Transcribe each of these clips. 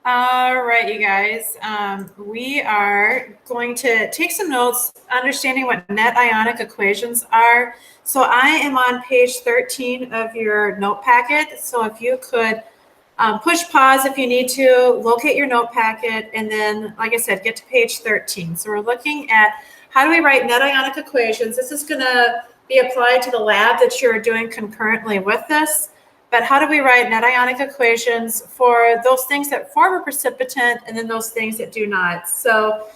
All right, you guys, we are going to take some notes understanding what net ionic equations are. So I am on page 13 of your note packet. So if you could push pause if you need to, locate your note packet, and then, like I said, get to page 13. So we're looking at how do we write net ionic equations. This is going to be applied to the lab that you're doing concurrently with this. But how do we write net ionic equations for those things that form a precipitant and then those things that do not? So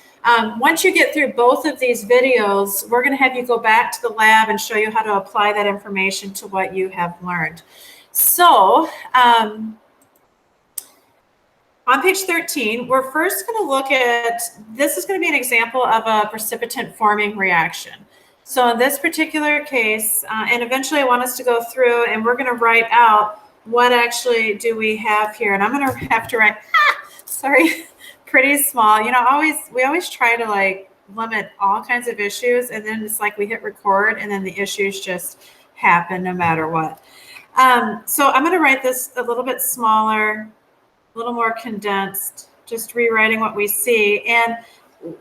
once you get through both of these videos, we're going to have you go back to the lab and show you how to apply that information to what you have learned. So on page 13, we're first going to look at, this is going to be an example of a precipitant forming reaction. So in this particular case, and eventually I want us to go through and we're going to write out what actually do we have here. And I'm going to have to write, pretty small. You know, we always try to like limit all kinds of issues, and then it's like we hit record and then the issues just happen no matter what. So I'm going to write this a little bit smaller, a little more condensed, just rewriting what we see. And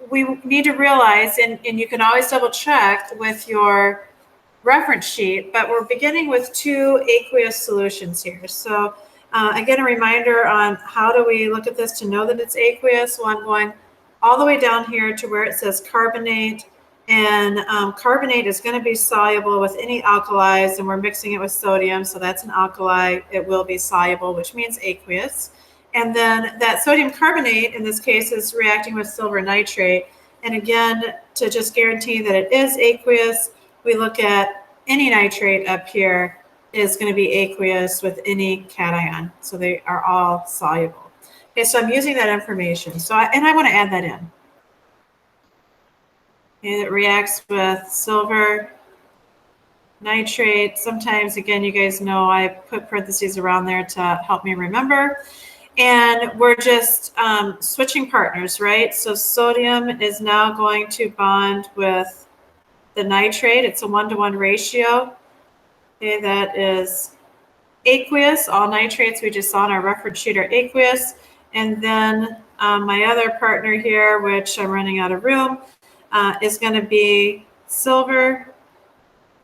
we need to realize, and you can always double check with your reference sheet, but we're beginning with two aqueous solutions here. So again, a reminder on how do we look at this to know that it's aqueous. Well, I'm going all the way down here to where it says carbonate, and carbonate is going to be soluble with any alkalis, and we're mixing it with sodium, so that's an alkali. It will be soluble, which means aqueous. And then that sodium carbonate, in this case, is reacting with silver nitrate. And again, to just guarantee that it is aqueous, we look at any nitrate up here is going to be aqueous with any cation. So they are all soluble. Okay, so I'm using that information. So I want to add that in. Okay, that reacts with silver nitrate. Sometimes, again, you guys know I put parentheses around there to help me remember. And we're just switching partners, right? So sodium is now going to bond with the nitrate. It's a 1-to-1 ratio. Okay, that is aqueous. All nitrates we just saw in our reference sheet are aqueous. And then my other partner here, which I'm running out of room, is going to be silver.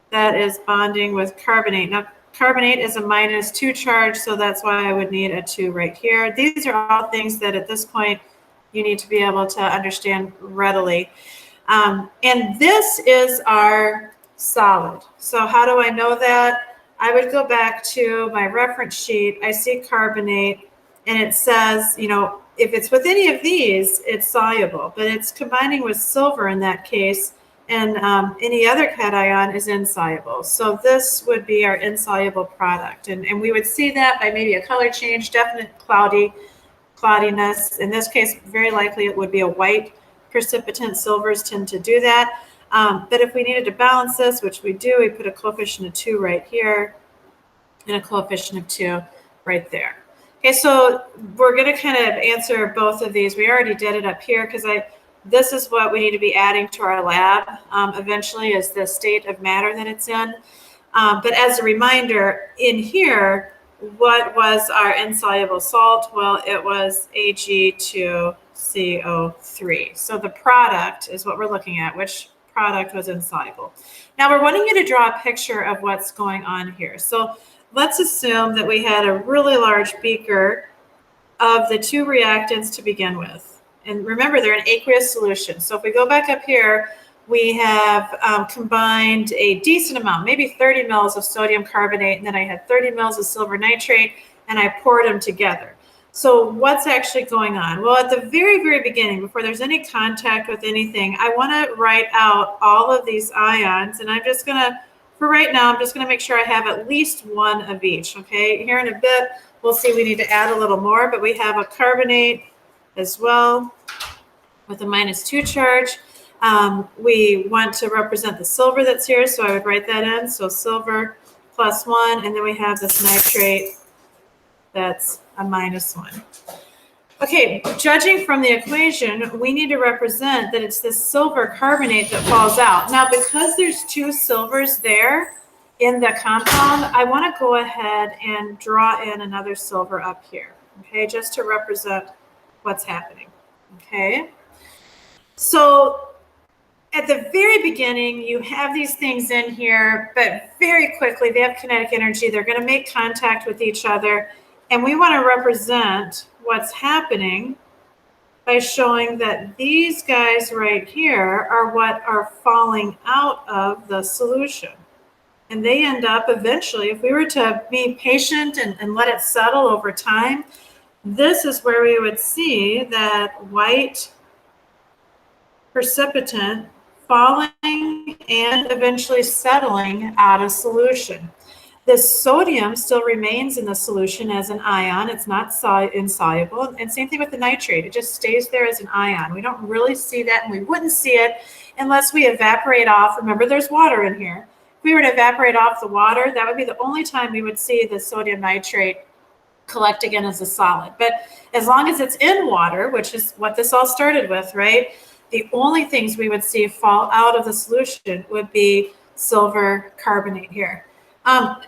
That is bonding with carbonate. Now, carbonate is a -2 charge, so that's why I would need a 2 right here. These are all things that at this point you need to be able to understand readily. And this is our solid. So how do I know that? I would go back to my reference sheet. I see carbonate, and it says, you know, if it's with any of these, it's soluble, but it's combining with silver in that case. And any other cation is insoluble. So this would be our insoluble product. And we would see that by maybe a color change, definite cloudiness. In this case, very likely it would be a white precipitant. Silvers tend to do that. But if we needed to balance this, which we do, we put a coefficient of 2 right here and a coefficient of 2 right there. Okay, so we're going to kind of answer both of these. We already did it up here because this is what we need to be adding to our lab eventually, is the state of matter that it's in. But as a reminder, in here, what was our insoluble salt? Well, it was Ag2CO3. So the product is what we're looking at, which product was insoluble. Now we're wanting you to draw a picture of what's going on here. So let's assume that we had a really large beaker of the two reactants to begin with. And remember, they're an aqueous solution. So if we go back up here, we have combined a decent amount, maybe 30 mils of sodium carbonate, and then I had 30 mils of silver nitrate, and I poured them together. So what's actually going on? Well, at the very, very beginning, before there's any contact with anything, I want to write out all of these ions, and I'm just going to, for right now, I'm just going to make sure I have at least one of each, okay? Here in a bit, we'll see we need to add a little more, but we have a carbonate as well with a -2 charge. We want to represent the silver that's here, so I would write that in. So silver +1, and then we have this nitrate that's a -1. Okay, judging from the equation, we need to represent that it's this silver carbonate that falls out. Now, because there's two silvers there in the compound, I want to go ahead and draw in another silver up here. okay, just to represent what's happening, okay? So at the very beginning, you have these things in here, but very quickly they have kinetic energy. They're going to make contact with each other. And we want to represent what's happening by showing that these guys right here are what are falling out of the solution. And they end up eventually, if we were to be patient and let it settle over time, this is where we would see that white precipitant falling and eventually settling out of solution. The sodium still remains in the solution as an ion. It's not insoluble. And same thing with the nitrate. It just stays there as an ion. We don't really see that, and we wouldn't see it unless we evaporate off. Remember, there's water in here. If we were to evaporate off the water, that would be the only time we would see the sodium nitrate collect again as a solid. But as long as it's in water, which is what this all started with, right? The only things we would see fall out of the solution would be silver carbonate here.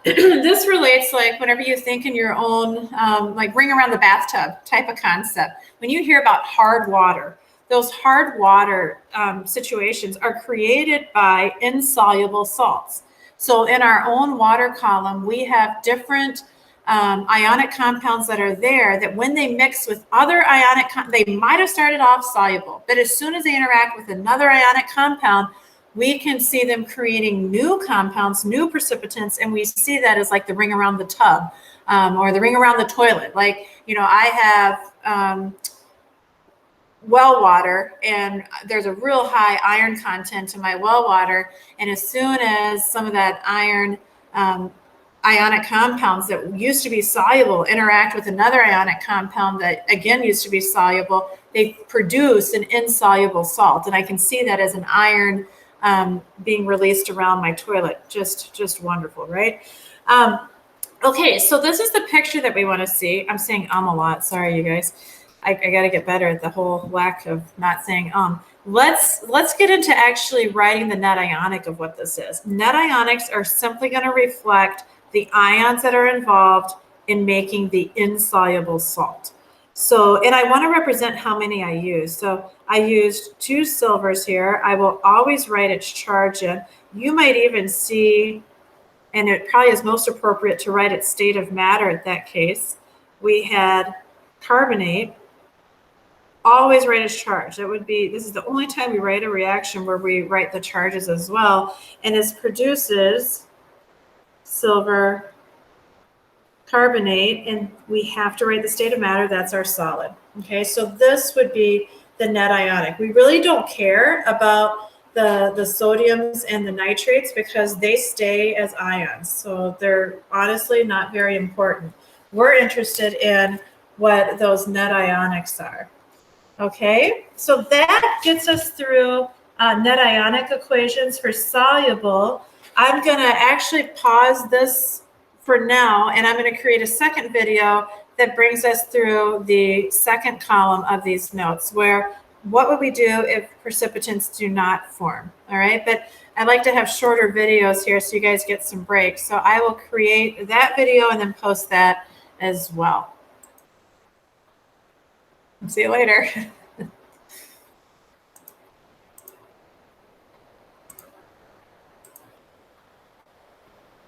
This relates like whenever you think in your own, like ring around the bathtub type of concept. When you hear about hard water, those hard water situations are created by insoluble salts. So in our own water column, we have different ionic compounds that are there that when they mix with other ionic, they might have started off soluble, but as soon as they interact with another ionic compound, we can see them creating new compounds, new precipitants, and we see that as like the ring around the tub or the ring around the toilet. Like, you know, I have well water, and there's a real high iron content in my well water, and as soon as some of that iron ionic compounds that used to be soluble interact with another ionic compound that again used to be soluble, they produce an insoluble salt. And I can see that as an iron being released around my toilet. Just wonderful, right? Okay, so this is the picture that we want to see. I'm saying a lot. Sorry, you guys. I got to get better at the whole lack of not saying Let's get into actually writing the net ionic of what this is. Net ionics are simply going to reflect the ions that are involved in making the insoluble salt. So, and I want to represent how many I use. So I used 2 silvers here. I will always write its charge in. You might even see, and it probably is most appropriate to write its state of matter at that case. We had carbonate. Always write its charge. That would be, this is the only time we write a reaction where we write the charges as well. And this produces silver carbonate, and we have to write the state of matter. That's our solid. Okay, so this would be the net ionic. We really don't care about the sodiums and the nitrates because they stay as ions. So they're honestly not very important. We're interested in what those net ionics are. Okay, so that gets us through net ionic equations for soluble. I'm going to actually pause this for now, and I'm going to create a second video that brings us through the second column of these notes, where what would we do if precipitants do not form, all right? But I like to have shorter videos here so you guys get some breaks. So I will create that video and then post that as well. See you later.